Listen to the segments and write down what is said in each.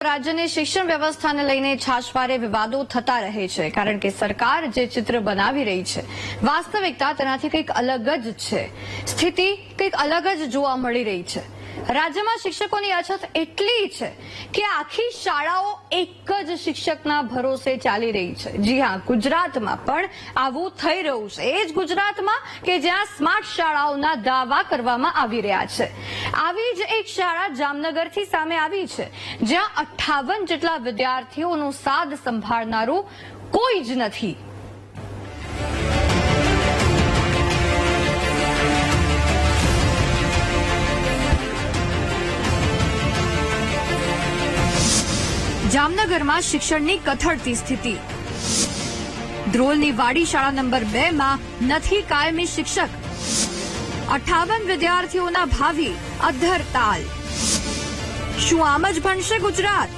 રાજ્યની શિક્ષણ વ્યવસ્થાને લઈને છાશવારે વિવાદો થતા રહે છે કારણ કે સરકાર જે ચિત્ર બનાવી રહી છે વાસ્તવિકતા તેનાથી કંઈક અલગ જ છે। સ્થિતિ કંઈક અલગ જ જોવા મળી રહી છે। રાજ્યમાં શિક્ષકોની અછત એટલી છે કે આખી શાળાઓ એક જ શિક્ષકના ભરોસે ચાલી રહી છે। જી હા, ગુજરાતમાં પણ આવું થઈ રહ્યું છે। એ જ ગુજરાતમાં કે જ્યાં સ્માર્ટ શાળાઓના દાવા કરવામાં આવી રહ્યા છે। આવી જ એક શાળા જામનગરથી સામે આવી છે જ્યાં 58 જેટલા વિદ્યાર્થીઓનું સાદ સંભાળનારું કોઈ જ નથી। જામનગરમાં શિક્ષણની કથળતી સ્થિતિ। ધ્રોલની વાડી શાળા નંબર 2 માં નથી કાયમી શિક્ષક। 58 વિદ્યાર્થીઓના ભાવિ અધ્ધર તાલ। શું આમ જ ભણશે ગુજરાત?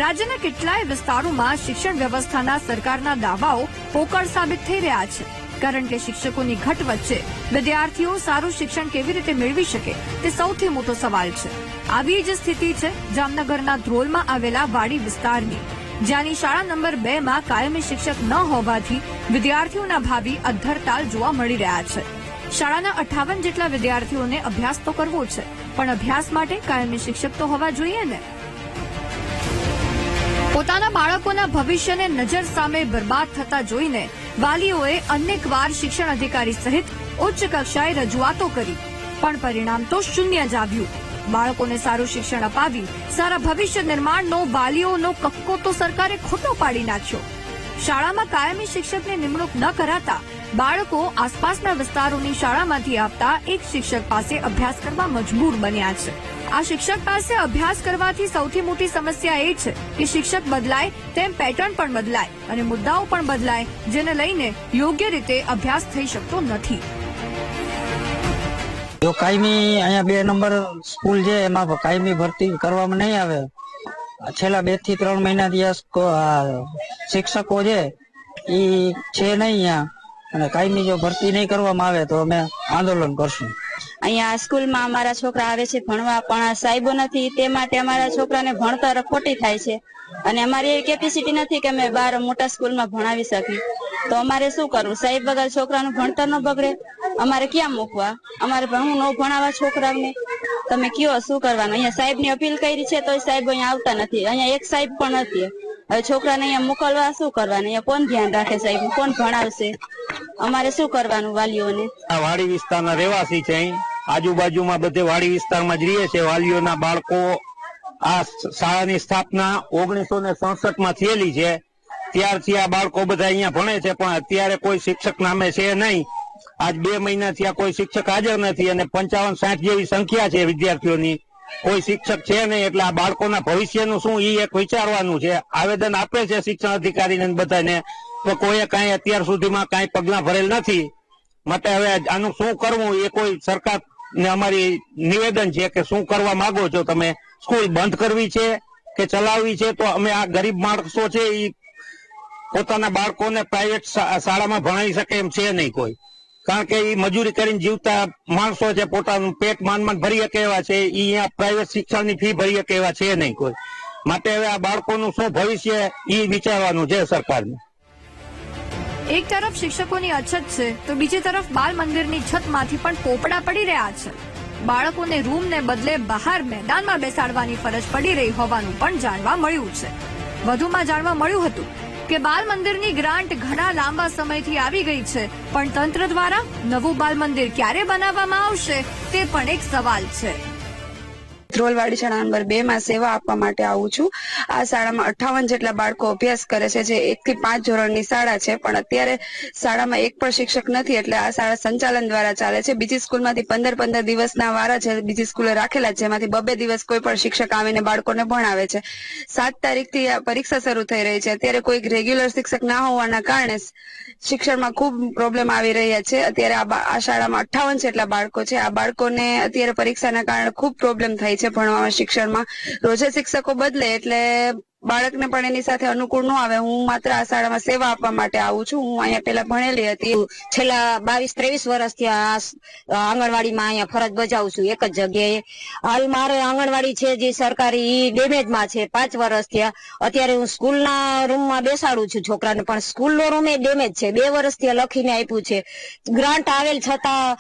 રાજ્યના કેટલાય વિસ્તારોમાં શિક્ષણ વ્યવસ્થાના સરકારના દાવાઓ પોકળ સાબિત થઈ રહ્યા છે કારણ કે શિક્ષકોની ઘટ વચ્ચે વિદ્યાર્થીઓ સારું શિક્ષણ કેવી રીતે મેળવી શકે તે સૌથી મોટો સવાલ છે। આવી જ સ્થિતિ છે જામનગરના ધ્રોલમાં આવેલા વાડી વિસ્તારની, જ્યાંની શાળા નંબર 2 માં કાયમી શિક્ષક ન હોવાથી વિદ્યાર્થીઓના ભાવિ અધ્ધર તાલ જોવા મળી રહ્યા છે। શાળાના 58 જેટલા વિદ્યાર્થીઓને અભ્યાસ તો કરવો છે, પણ અભ્યાસ માટે કાયમી શિક્ષક તો હોવા જોઈએ ને। પોતાના બાળકોના ભવિષ્યને નજર સામે બરબાદ થતા જોઈને વાલીઓએ અનેકવાર શિક્ષણ અધિકારી સહિત ઉચ્ચ કક્ષાએ રજૂઆતો કરી, પણ પરિણામ તો શૂન્ય જ આવ્યું। બાળકોને સારું શિક્ષણ અપાવી સારા ભવિષ્ય નિર્માણનો વાલીઓનો કક્કો તો સરકારે ખોટો પાડી નાખ્યો। શાળામાં કાયમી શિક્ષકની નિમણૂક ન કરાતા બાળકો આસપાસના વિસ્તારોની શાળામાંથી આવતા એક શિક્ષક પાસે અભ્યાસ કરવા મજબૂર બન્યા છે। આ શિક્ષક પાસે અભ્યાસ કરવાથી સૌથી મોટી સમસ્યા એ છે કે શિક્ષક બદલાય તેમ પેટર્ન પણ બદલાય અને મુદ્દાઓ પણ બદલાય, જેને લઈને યોગ્ય રીતે અભ્યાસ થઈ શકતો નથી। જો કાયમી અહીંયા 2 નંબર સ્કૂલ છે એમાં કાયમી ભરતી કરવામાં નહીં આવે, છેલ્લા 2 થી 3 મહિનાથી શિક્ષકો છે એ છે નહીં અહીંયા, અને કાયમી જો ભરતી નહીં કરવામાં આવે તો અમે આંદોલન કરશું। અહીંયા સ્કૂલમાં અમારા છોકરા આવે છે ભણવા, પણ સાહેબો નથી, તે માટે અમારા છોકરાને ભણતર ખોટી થાય છે અને અમારી એવી કેપેસિટી નથી કે અમે બહાર મોટા સ્કૂલમાં ભણાવી શકીએ। તો અમારે શું કરવું? સાહેબ વગર છોકરાનું ભણતર ન બગડે, અમારે ક્યાં મૂકવા? અમારે ભણવું ન ભણાવવા છોકરાને? તમે કયો શું કરવાનું? અહીંયા સાહેબની અપીલ કરી છે તો સાહેબ અહીંયા આવતા નથી। અહીંયા એક સાહેબ પણ નથી। હવે છોકરાને અહીંયા મોકલવા શું કરવાનું? અહીંયા કોણ ધ્યાન રાખે? સાહેબ કોણ ભણાવશે? અમારે શું કરવાનું વાલીઓને? આ વાડી વિસ્તારના રહેવાસી છે, આજુબાજુમાં બધે વાડી વિસ્તારમાં જ રહે છે। વાલીઓના બાળકો આ શાળાની સ્થાપના 1967 માં થયેલી છે, ત્યારથી આ બાળકો બધા અહીંયા ભણે છે, પણ અત્યારે કોઈ શિક્ષક નામે છે નહીં। આજ 2 મહિનાથી આ કોઈ શિક્ષક હાજર નથી અને 55-60 જેવી સંખ્યા છે વિદ્યાર્થીઓની, કોઈ શિક્ષક છે નહીં। એટલે આ બાળકોના ભવિષ્યનું શું એ એક વિચારવાનું છે। આવેદન આપે છે શિક્ષણ અધિકારીને બધાને, તો કોઈએ કાંઈ અત્યાર સુધીમાં કાંઈ પગલાં ભરેલ નથી। માટે હવે આનું શું કરવું એ કોઈ સરકારને અમારી નિવેદન છે કે શું કરવા માંગો છો તમે? સ્કૂલ બંધ કરવી છે કે ચલાવવી છે? તો અમે આ ગરીબ માણસો છે એ પોતાના બાળકોને પ્રાઇવેટ શાળામાં ભણાવી શકે એમ છે નહીં કોઈ, કારણ કે એ મજૂરી કરીને જીવતા માણસો છે, પોતાનું પેટ માંડ ભરી શકે એવા છે, એ અહીંયા પ્રાઇવેટ શિક્ષણની ફી ભરી શકે એવા છે નહીં કોઈ। માટે હવે આ બાળકોનું શું ભવિષ્ય એ વિચારવાનું છે સરકારને। એક તરફ શિક્ષકોની અછત છે તો બીજી તરફ બાલ મંદિરની છતમાંથી પણ પોપડા પડી રહ્યા છે। બાળકોને રૂમને બદલે બહાર મેદાનમાં બેસાડવાની ફરજ પડી રહી હોવાનું પણ જાણવા મળ્યું છે। વધુમાં જાણવા મળ્યું હતું કે બાલ મંદિરની ગ્રાન્ટ ઘણા લાંબા સમયથી આવી ગઈ છે, પણ તંત્ર દ્વારા નવું બાલ મંદિર ક્યારે બનાવવામાં આવશે તે પણ એક સવાલ છે। ધ્રોલવાડી શાળા નંબર 2 માં સેવા આપવા માટે આવું છું। આ શાળામાં 58 જેટલા બાળકો અભ્યાસ કરે છે, જે 1 થી 5 ધોરણની શાળા છે, પણ અત્યારે શાળામાં એક પણ શિક્ષક નથી, એટલે આ શાળા સંચાલન દ્વારા ચાલે છે। બીજી સ્કૂલમાંથી 15 દિવસના વારા છે બીજી સ્કૂલે રાખેલા, જેમાંથી 2 દિવસ કોઈ પણ શિક્ષક આવીને બાળકોને ભણાવે છે। 7 તારીખથી આ પરીક્ષા શરૂ થઈ રહી છે, અત્યારે કોઈ રેગ્યુલર શિક્ષક ના હોવાના કારણે શિક્ષણમાં ખૂબ પ્રોબ્લેમ આવી રહ્યા છે। અત્યારે આ શાળામાં 58 જેટલા બાળકો છે, આ બાળકોને અત્યારે પરીક્ષાના કારણે ખૂબ પ્રોબ્લેમ થાય છે ભણવામાં, શિક્ષણમાં। રોજે શિક્ષકો બદલે એટલે બાળકને પણ એની સાથે અનુકૂળ ન આવે. હું માત્ર આ શાળામાં સેવા આપવા માટે આવું છું. હું અહીંયા પહેલા ભણેલી હતી. છેલ્લા 22-23 વર્ષથી આ આંગણવાડીમાં અહીંયા ફરજ બજાવું છું એક જ જગ્યાએ. હાલ મારે આંગણવાડી છે જે સરકારી ઈ ડેમેજમાં છે 5 વર્ષ થયા. અત્યારે હું સ્કૂલના રૂમમાં બેસાડું છું છોકરાને, પણ સ્કૂલનો રૂમ એ ડેમેજ છે. 2 વર્ષથી લખીને આપ્યું છે. ગ્રાન્ટ આવેલ છતાં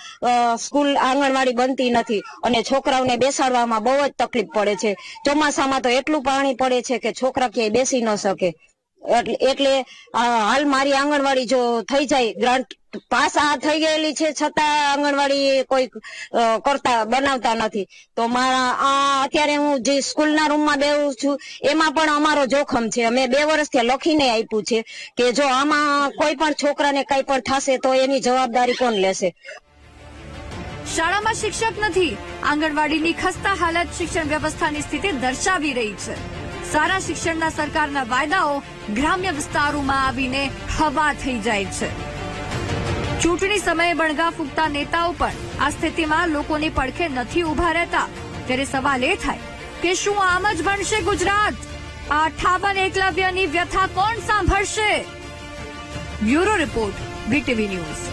સ્કૂલ આંગણવાડી બનતી નથી અને છોકરાઓને બેસાડવામાં બહુ જ તકલીફ પડે છે. ચોમાસામાં તો એટલું પાણી પડે છે કે છોકરા ક્યાંય બેસી ન શકે. એટલે હાલ મારી આંગણવાડી જો થઈ જાય, ગ્રાન્ટ પાસ થઈ ગયેલી છે છતાં આંગણવાડી કોઈ બનાવતા નથી. તો મારા અત્યારે હું જે સ્કૂલના રૂમમાં બેહું છું એમાં પણ અમારો જોખમ છે. અમે 2 વર્ષથી લખીને આપ્યું છે કે જો આમાં કોઈ પણ છોકરાને કઈ પણ થશે તો એની જવાબદારી કોણ લેશે. શાળામાં શિક્ષક નથી. આંગણવાડીની ખસ્તા હાલત શિક્ષણ વ્યવસ્થાની સ્થિતિ દર્શાવી રહી છે. સારા શિક્ષણના સરકારના વાયદાઓ ગ્રામ્ય વિસ્તારોમાં આવીને હવા થઈ જાય છે. ચૂંટણી સમયે બણગા ફૂંકતા નેતાઓ પણ આ સ્થિતિમાં લોકોની પડખે નથી ઉભા રહેતા. ત્યારે સવાલ એ થાય કે શું આમ જ બનશે ગુજરાત? આ 58 એકલવ્યની વ્યથા કોણ સાંભળશે? Bureau report, VTV news.